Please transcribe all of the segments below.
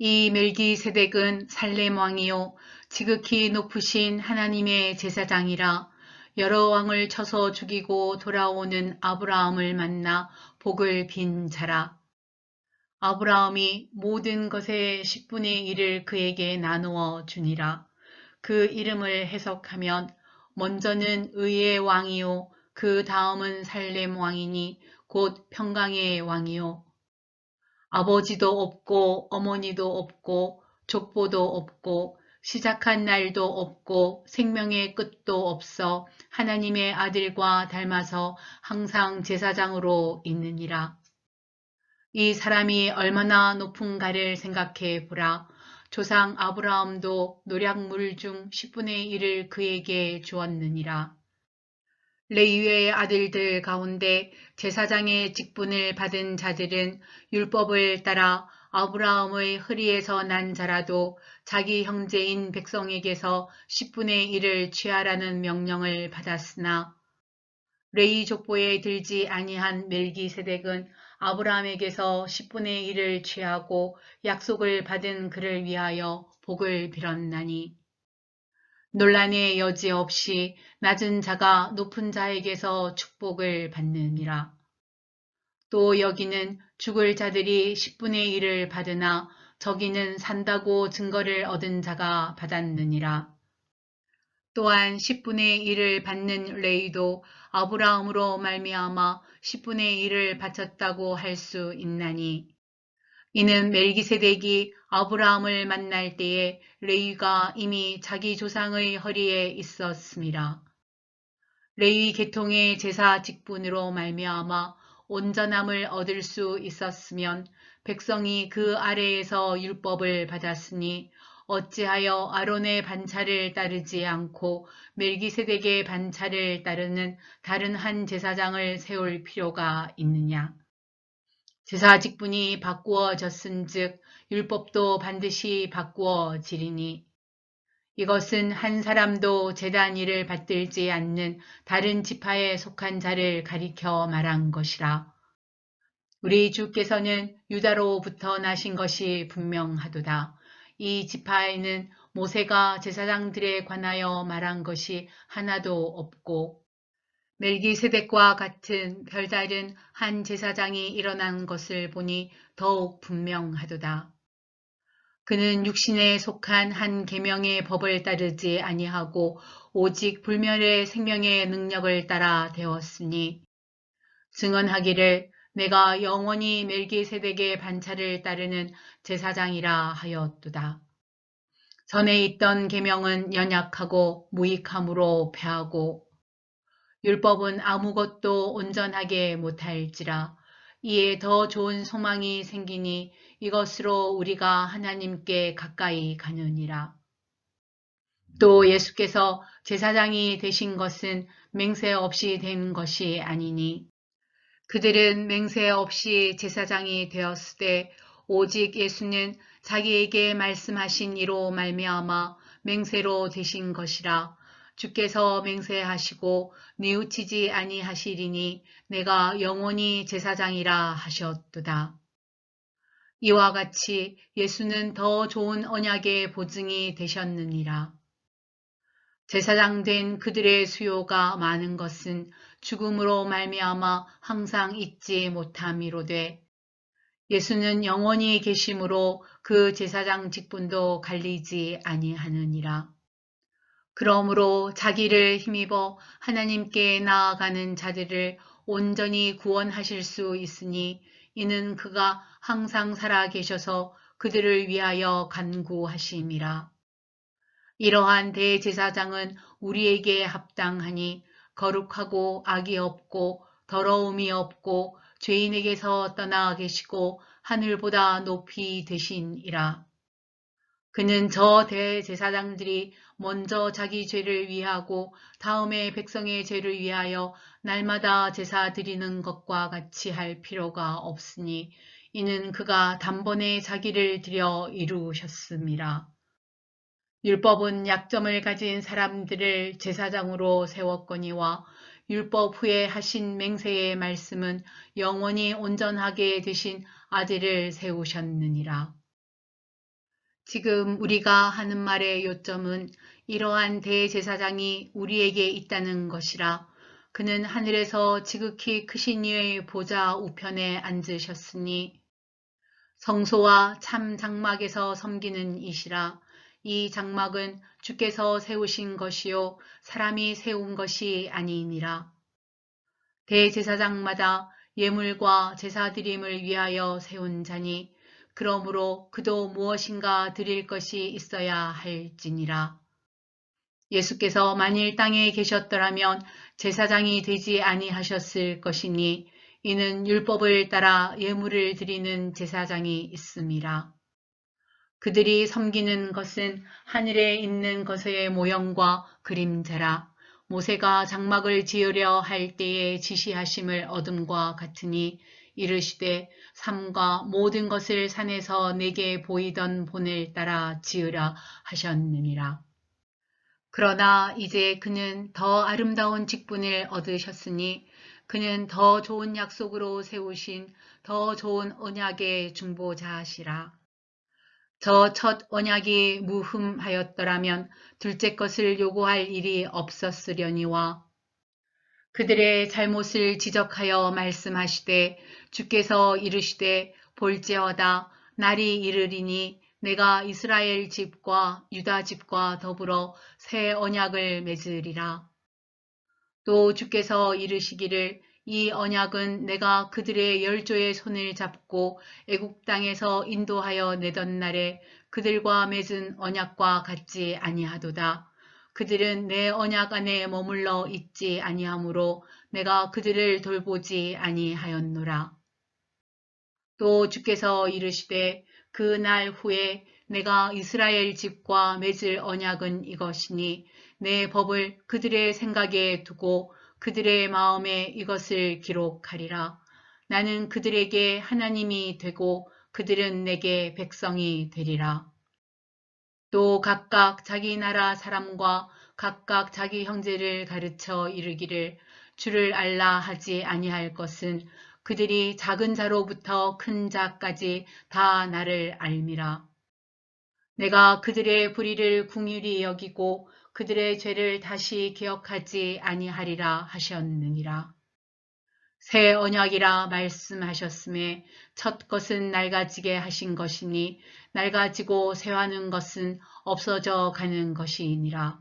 이 멜기세덱은 살렘 왕이요 지극히 높으신 하나님의 제사장이라. 여러 왕을 쳐서 죽이고 돌아오는 아브라함을 만나 복을 빈 자라. 아브라함이 모든 것의 10분의 1을 그에게 나누어 주니라. 그 이름을 해석하면 먼저는 의의 왕이요 그 다음은 살렘 왕이니 곧 평강의 왕이요. 아버지도 없고 어머니도 없고 족보도 없고 시작한 날도 없고 생명의 끝도 없어 하나님의 아들과 닮아서 항상 제사장으로 있느니라. 이 사람이 얼마나 높은가를 생각해 보라. 조상 아브라함도 노략물 중 10분의 1을 그에게 주었느니라. 레위의 아들들 가운데 제사장의 직분을 받은 자들은 율법을 따라 아브라함의 허리에서 난 자라도 자기 형제인 백성에게서 10분의 1을 취하라는 명령을 받았으나 레위 족보에 들지 아니한 멜기세덱은 아브라함에게서 10분의 1을 취하고 약속을 받은 그를 위하여 복을 빌었나니 논란의 여지 없이 낮은 자가 높은 자에게서 축복을 받느니라. 또 여기는 죽을 자들이 10분의 1을 받으나 저기는 산다고 증거를 얻은 자가 받았느니라. 또한 10분의 1을 받는 레위도 아브라함으로 말미암아 10분의 1을 바쳤다고 할 수 있나니 이는 멜기세덱이 아브라함을 만날 때에 레위가 이미 자기 조상의 허리에 있었음이라. 레위 계통의 제사 직분으로 말미암아 온전함을 얻을 수 있었으면 백성이 그 아래에서 율법을 받았으니 어찌하여 아론의 반차를 따르지 않고 멜기세덱의 반차를 따르는 다른 한 제사장을 세울 필요가 있느냐. 제사 직분이 바꾸어졌은즉 율법도 반드시 바꾸어지리니 이것은 한 사람도 제단 일을 받들지 않는 다른 지파에 속한 자를 가리켜 말한 것이라. 우리 주께서는 유다로부터 나신 것이 분명하도다. 이 지파에는 모세가 제사장들에 관하여 말한 것이 하나도 없고 멜기세덱과 같은 별다른 한 제사장이 일어난 것을 보니 더욱 분명하도다. 그는 육신에 속한 한 계명의 법을 따르지 아니하고 오직 불멸의 생명의 능력을 따라 되었으니 증언하기를 내가 영원히 멜기세덱의 반차를 따르는 제사장이라 하였도다. 전에 있던 계명은 연약하고 무익함으로 패하고 율법은 아무것도 온전하게 못할지라. 이에 더 좋은 소망이 생기니 이것으로 우리가 하나님께 가까이 가느니라. 또 예수께서 제사장이 되신 것은 맹세 없이 된 것이 아니니 그들은 맹세 없이 제사장이 되었으되 오직 예수는 자기에게 말씀하신 이로 말미암아 맹세로 되신 것이라. 주께서 맹세하시고 뉘우치지 아니하시리니 내가 영원히 제사장이라 하셨도다. 이와 같이 예수는 더 좋은 언약의 보증이 되셨느니라. 제사장 된 그들의 수요가 많은 것은 죽음으로 말미암아 항상 잊지 못함이로되 예수는 영원히 계심으로 그 제사장 직분도 갈리지 아니하느니라. 그러므로 자기를 힘입어 하나님께 나아가는 자들을 온전히 구원하실 수 있으니 이는 그가 항상 살아 계셔서 그들을 위하여 간구하심이라. 이러한 대제사장은 우리에게 합당하니 거룩하고 악이 없고 더러움이 없고 죄인에게서 떠나 계시고 하늘보다 높이 되신이라. 그는 저 대제사장들이 먼저 자기 죄를 위하고 다음에 백성의 죄를 위하여 날마다 제사 드리는 것과 같이 할 필요가 없으니 이는 그가 단번에 자기를 드려 이루셨음이라. 율법은 약점을 가진 사람들을 제사장으로 세웠거니와 율법 후에 하신 맹세의 말씀은 영원히 온전하게 되신 아들을 세우셨느니라. 지금 우리가 하는 말의 요점은 이러한 대제사장이 우리에게 있다는 것이라. 그는 하늘에서 지극히 크신 이의 보좌 우편에 앉으셨으니 성소와 참 장막에서 섬기는 이시라. 이 장막은 주께서 세우신 것이요 사람이 세운 것이 아니니라. 대제사장마다 예물과 제사드림을 위하여 세운 자니 그러므로 그도 무엇인가 드릴 것이 있어야 할지니라. 예수께서 만일 땅에 계셨더라면 제사장이 되지 아니하셨을 것이니 이는 율법을 따라 예물을 드리는 제사장이 있음이라. 그들이 섬기는 것은 하늘에 있는 것의 모형과 그림자라. 모세가 장막을 지으려 할 때에 지시하심을 얻음과 같으니 이르시되 삼가 모든 것을 산에서 내게 보이던 본을 따라 지으라 하셨느니라. 그러나 이제 그는 더 아름다운 직분을 얻으셨으니 그는 더 좋은 약속으로 세우신 더 좋은 언약의 중보자시라. 저 첫 언약이 무흠하였더라면 둘째 것을 요구할 일이 없었으려니와 그들의 잘못을 지적하여 말씀하시되 주께서 이르시되 볼지어다 날이 이르리니 내가 이스라엘 집과 유다 집과 더불어 새 언약을 맺으리라. 또 주께서 이르시기를 이 언약은 내가 그들의 열조의 손을 잡고 애굽 땅에서 인도하여 내던 날에 그들과 맺은 언약과 같지 아니하도다. 그들은 내 언약 안에 머물러 있지 아니하므로 내가 그들을 돌보지 아니하였노라. 또 주께서 이르시되 그 날 후에 내가 이스라엘 집과 맺을 언약은 이것이니 내 법을 그들의 생각에 두고 그들의 마음에 이것을 기록하리라. 나는 그들에게 하나님이 되고 그들은 내게 백성이 되리라. 또 각각 자기 나라 사람과 각각 자기 형제를 가르쳐 이르기를 주를 알라 하지 아니할 것은 그들이 작은 자로부터 큰 자까지 다 나를 알미라. 내가 그들의 불의를 긍휼히 여기고 그들의 죄를 다시 기억하지 아니하리라 하셨느니라. 새 언약이라 말씀하셨음에 첫 것은 낡아지게 하신 것이니 낡아지고 새하는 것은 없어져 가는 것이니라.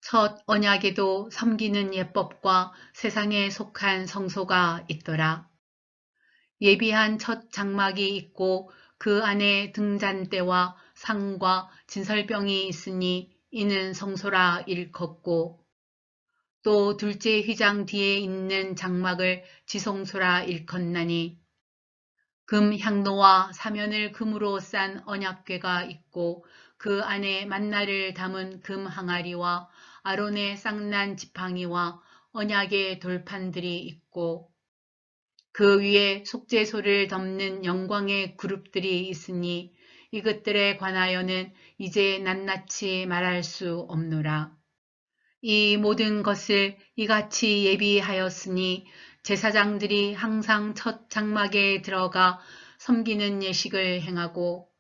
첫 언약에도 섬기는 예법과 세상에 속한 성소가 있더라. 예비한 첫 장막이 있고 그 안에 등잔대와 상과 진설병이 있으니 이는 성소라 일컫고 또 둘째 휘장 뒤에 있는 장막을 지성소라 일컫나니 금 향로와 사면을 금으로 싼 언약궤가 있고 그 안에 만나를 담은 금 항아리와 아론의 쌍난 지팡이와 언약의 돌판들이 있고 그 위에 속죄소를 덮는 영광의 그룹들이 있으니 이것들에 관하여는 이제 낱낱이 말할 수 없노라. 이 모든 것을 이같이 예비하였으니 제사장들이 항상 첫 장막에 들어가 섬기는 예식을 행하고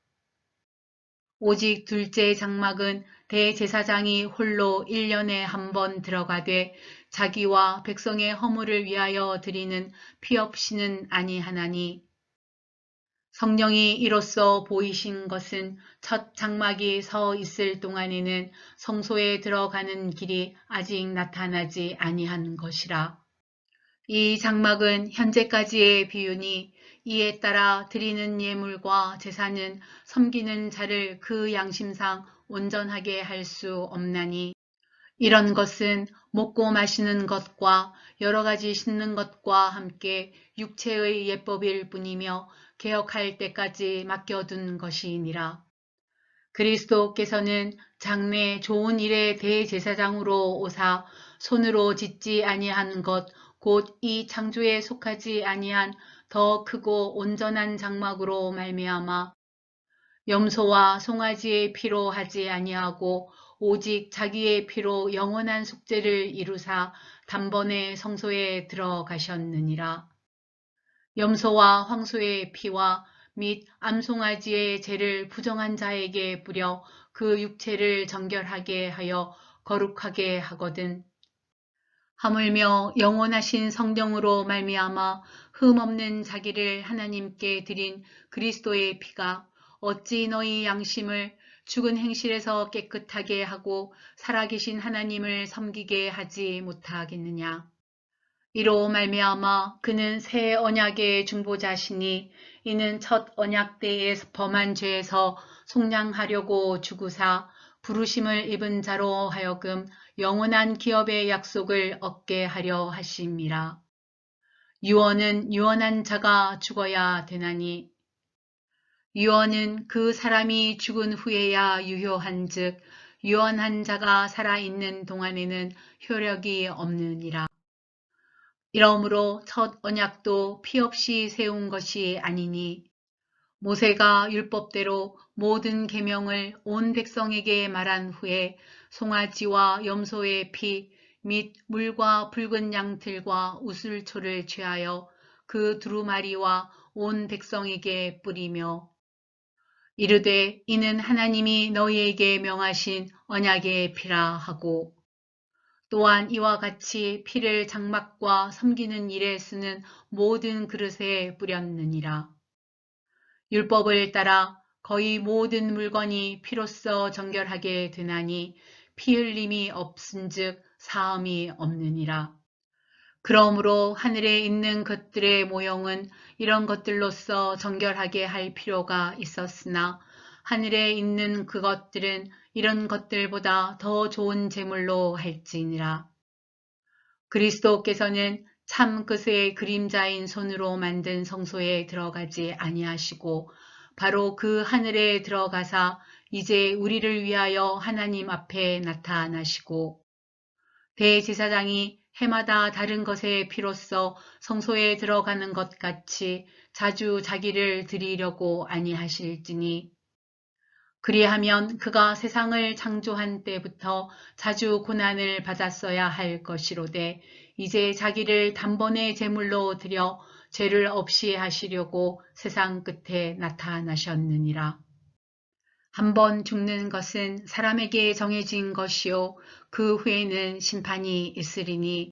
오직 둘째 장막은 대제사장이 홀로 1년에 한 번 들어가되 자기와 백성의 허물을 위하여 드리는 피 없이는 아니하나니 성령이 이로써 보이신 것은 첫 장막이 서 있을 동안에는 성소에 들어가는 길이 아직 나타나지 아니한 것이라. 이 장막은 현재까지의 비유니 이에 따라 드리는 예물과 제사는 섬기는 자를 그 양심상 온전하게 할 수 없나니 이런 것은 먹고 마시는 것과 여러 가지 씻는 것과 함께 육체의 예법일 뿐이며 개혁할 때까지 맡겨둔 것이니라. 그리스도께서는 장래 좋은 일의 대제사장으로 오사 손으로 짓지 아니한 것 곧 이 창조에 속하지 아니한 더 크고 온전한 장막으로 말미암아 염소와 송아지의 피로 하지 아니하고 오직 자기의 피로 영원한 속죄를 이루사 단번에 성소에 들어가셨느니라. 염소와 황소의 피와 및 암송아지의 죄를 부정한 자에게 뿌려 그 육체를 정결하게 하여 거룩하게 하거든. 하물며 영원하신 성령으로 말미암아 흠없는 자기를 하나님께 드린 그리스도의 피가 어찌 너희 양심을 죽은 행실에서 깨끗하게 하고 살아계신 하나님을 섬기게 하지 못하겠느냐. 이로 말미암아 그는 새 언약의 중보자시니 이는 첫 언약 때에 범한 죄에서 속량하려고 죽으사 부르심을 입은 자로 하여금 영원한 기업의 약속을 얻게 하려 하심이라. 유언은 유언한 자가 죽어야 되나니 유언은 그 사람이 죽은 후에야 유효한즉 유언한 자가 살아있는 동안에는 효력이 없느니라. 이러므로 첫 언약도 피 없이 세운 것이 아니니 모세가 율법대로 모든 계명을 온 백성에게 말한 후에 송아지와 염소의 피 및 물과 붉은 양틀과 우슬초를 취하여 그 두루마리와 온 백성에게 뿌리며 이르되 이는 하나님이 너희에게 명하신 언약의 피라 하고 또한 이와 같이 피를 장막과 섬기는 일에 쓰는 모든 그릇에 뿌렸느니라. 율법을 따라 거의 모든 물건이 피로써 정결하게 되나니 피 흘림이 없은즉 사함이 없느니라. 그러므로 하늘에 있는 것들의 모형은 이런 것들로서 정결하게 할 필요가 있었으나 하늘에 있는 그것들은 이런 것들보다 더 좋은 제물로 할지니라. 그리스도께서는 참 그새의 그림자인 손으로 만든 성소에 들어가지 아니하시고 바로 그 하늘에 들어가사 이제 우리를 위하여 하나님 앞에 나타나시고 대제사장이 해마다 다른 것의 피로써 성소에 들어가는 것 같이 자주 자기를 드리려고 아니하실지니 그리하면 그가 세상을 창조한 때부터 자주 고난을 받았어야 할 것이로되 이제 자기를 단번에 제물로 드려 죄를 없이 하시려고 세상 끝에 나타나셨느니라. 한번 죽는 것은 사람에게 정해진 것이요 그 후에는 심판이 있으리니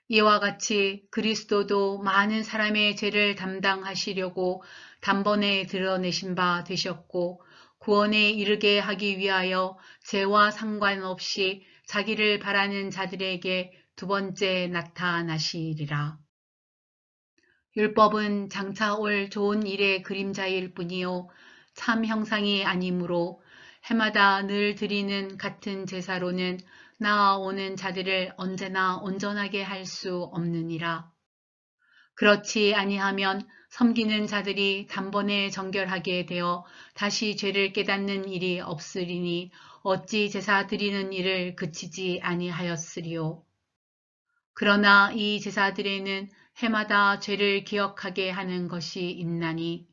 이와 같이 그리스도도 많은 사람의 죄를 담당하시려고 단번에 드러내신 바 되셨고 구원에 이르게 하기 위하여 죄와 상관없이 자기를 바라는 자들에게 두 번째 나타나시리라. 율법은 장차 올 좋은 일의 그림자일 뿐이요 참 형상이 아니므로 해마다 늘 드리는 같은 제사로는 나아오는 자들을 언제나 온전하게 할 수 없느니라. 그렇지 아니하면 섬기는 자들이 단번에 정결하게 되어 다시 죄를 깨닫는 일이 없으리니 어찌 제사 드리는 일을 그치지 아니하였으리요. 그러나 이 제사들에는 해마다 죄를 기억하게 하는 것이 있나니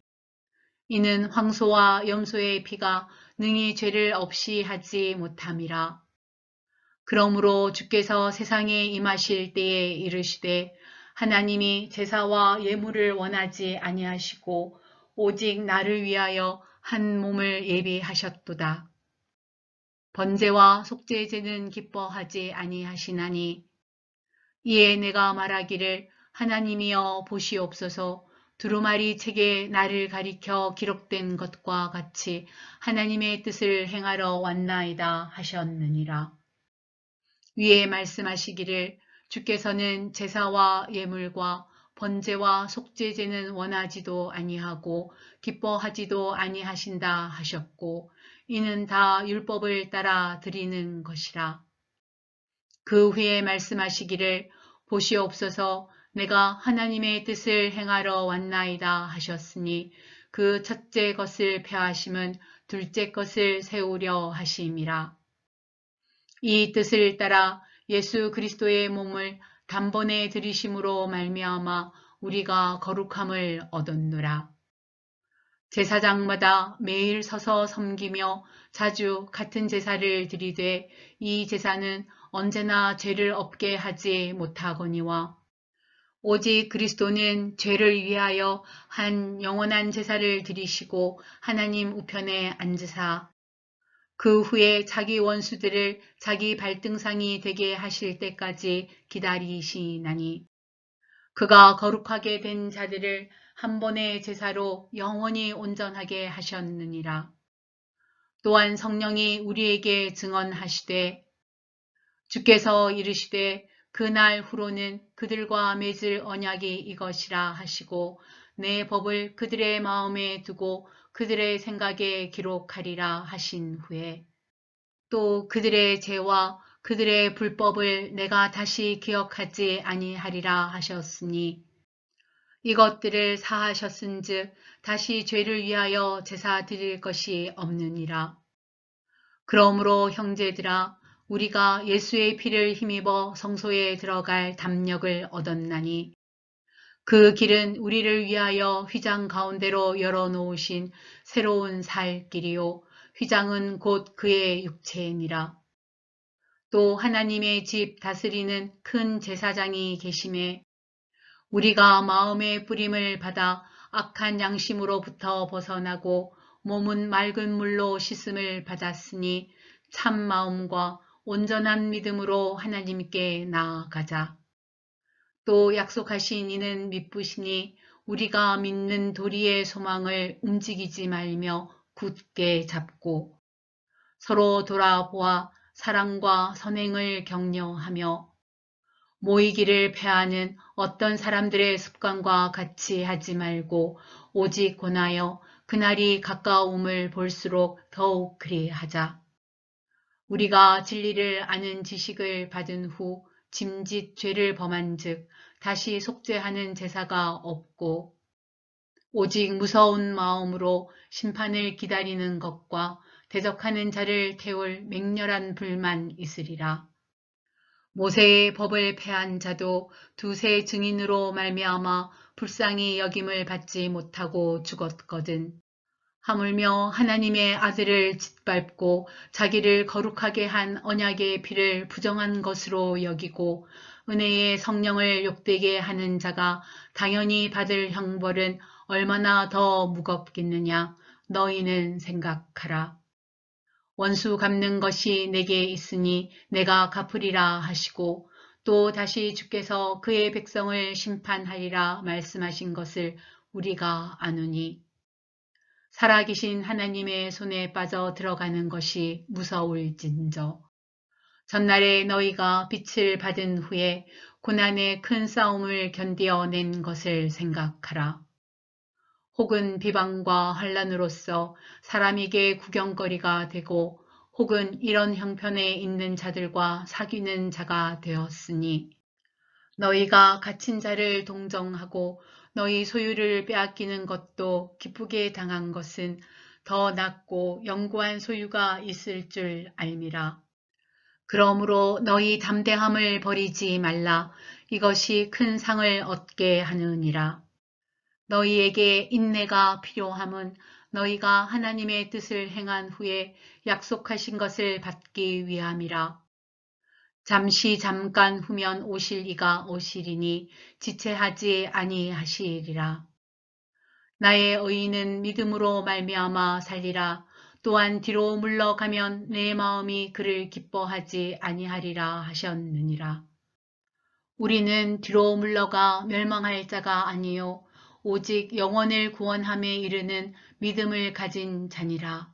이는 황소와 염소의 피가 능히 죄를 없이 하지 못함이라. 그러므로 주께서 세상에 임하실 때에 이르시되 하나님이 제사와 예물을 원하지 아니하시고 오직 나를 위하여 한 몸을 예비하셨도다. 번제와 속죄제는 기뻐하지 아니하시나니 이에 내가 말하기를 하나님이여 보시옵소서 두루마리 책에 나를 가리켜 기록된 것과 같이 하나님의 뜻을 행하러 왔나이다 하셨느니라. 위에 말씀하시기를 주께서는 제사와 예물과 번제와 속죄제는 원하지도 아니하고 기뻐하지도 아니하신다 하셨고 이는 다 율법을 따라 드리는 것이라. 그 후에 말씀하시기를 보시옵소서 내가 하나님의 뜻을 행하러 왔나이다 하셨으니 그 첫째 것을 폐하심은 둘째 것을 세우려 하심이라. 이 뜻을 따라 예수 그리스도의 몸을 단번에 들이심으로 말미암아 우리가 거룩함을 얻었노라. 제사장마다 매일 서서 섬기며 자주 같은 제사를 드리되 이 제사는 언제나 죄를 없게 하지 못하거니와 오직 그리스도는 죄를 위하여 한 영원한 제사를 드리시고 하나님 우편에 앉으사 그 후에 자기 원수들을 자기 발등상이 되게 하실 때까지 기다리시나니 그가 거룩하게 된 자들을 한 번의 제사로 영원히 온전하게 하셨느니라. 또한 성령이 우리에게 증언하시되 주께서 이르시되 그날 후로는 그들과 맺을 언약이 이것이라 하시고 내 법을 그들의 마음에 두고 그들의 생각에 기록하리라 하신 후에 또 그들의 죄와 그들의 불법을 내가 다시 기억하지 아니하리라 하셨으니 이것들을 사하셨은즉 다시 죄를 위하여 제사 드릴 것이 없느니라. 그러므로 형제들아 우리가 예수의 피를 힘입어 성소에 들어갈 담력을 얻었나니 그 길은 우리를 위하여 휘장 가운데로 열어놓으신 새로운 살 길이요 휘장은 곧 그의 육체니라. 또 하나님의 집 다스리는 큰 제사장이 계심에 우리가 마음의 뿌림을 받아 악한 양심으로부터 벗어나고 몸은 맑은 물로 씻음을 받았으니 참 마음과 온전한 믿음으로 하나님께 나아가자. 또 약속하신 이는 믿으시니 우리가 믿는 도리의 소망을 움직이지 말며 굳게 잡고 서로 돌아보아 사랑과 선행을 격려하며 모이기를 패하는 어떤 사람들의 습관과 같이 하지 말고 오직 권하여 그날이 가까움을 볼수록 더욱 그리하자. 우리가 진리를 아는 지식을 받은 후 짐짓 죄를 범한 즉 다시 속죄하는 제사가 없고 오직 무서운 마음으로 심판을 기다리는 것과 대적하는 자를 태울 맹렬한 불만 있으리라. 모세의 법을 폐한 자도 두세 증인으로 말미암아 불쌍히 여김을 받지 못하고 죽었거든. 하물며 하나님의 아들을 짓밟고 자기를 거룩하게 한 언약의 피를 부정한 것으로 여기고 은혜의 성령을 욕되게 하는 자가 당연히 받을 형벌은 얼마나 더 무겁겠느냐 너희는 생각하라. 원수 갚는 것이 내게 있으니 내가 갚으리라 하시고 또 다시 주께서 그의 백성을 심판하리라 말씀하신 것을 우리가 아노니 살아계신 하나님의 손에 빠져 들어가는 것이 무서울진저 전날에 너희가 빛을 받은 후에 고난의 큰 싸움을 견디어낸 것을 생각하라. 혹은 비방과 환란으로서 사람에게 구경거리가 되고 혹은 이런 형편에 있는 자들과 사귀는 자가 되었으니 너희가 갇힌 자를 동정하고 너희 소유를 빼앗기는 것도 기쁘게 당한 것은 더 낫고 영구한 소유가 있을 줄 알미라. 그러므로 너희 담대함을 버리지 말라. 이것이 큰 상을 얻게 하느니라. 너희에게 인내가 필요함은 너희가 하나님의 뜻을 행한 후에 약속하신 것을 받기 위함이라. 잠시 잠깐 후면 오실 이가 오시리니 지체하지 아니하시리라. 나의 의인은 믿음으로 말미암아 살리라. 또한 뒤로 물러가면 내 마음이 그를 기뻐하지 아니하리라 하셨느니라. 우리는 뒤로 물러가 멸망할 자가 아니요 오직 영혼을 구원함에 이르는 믿음을 가진 자니라.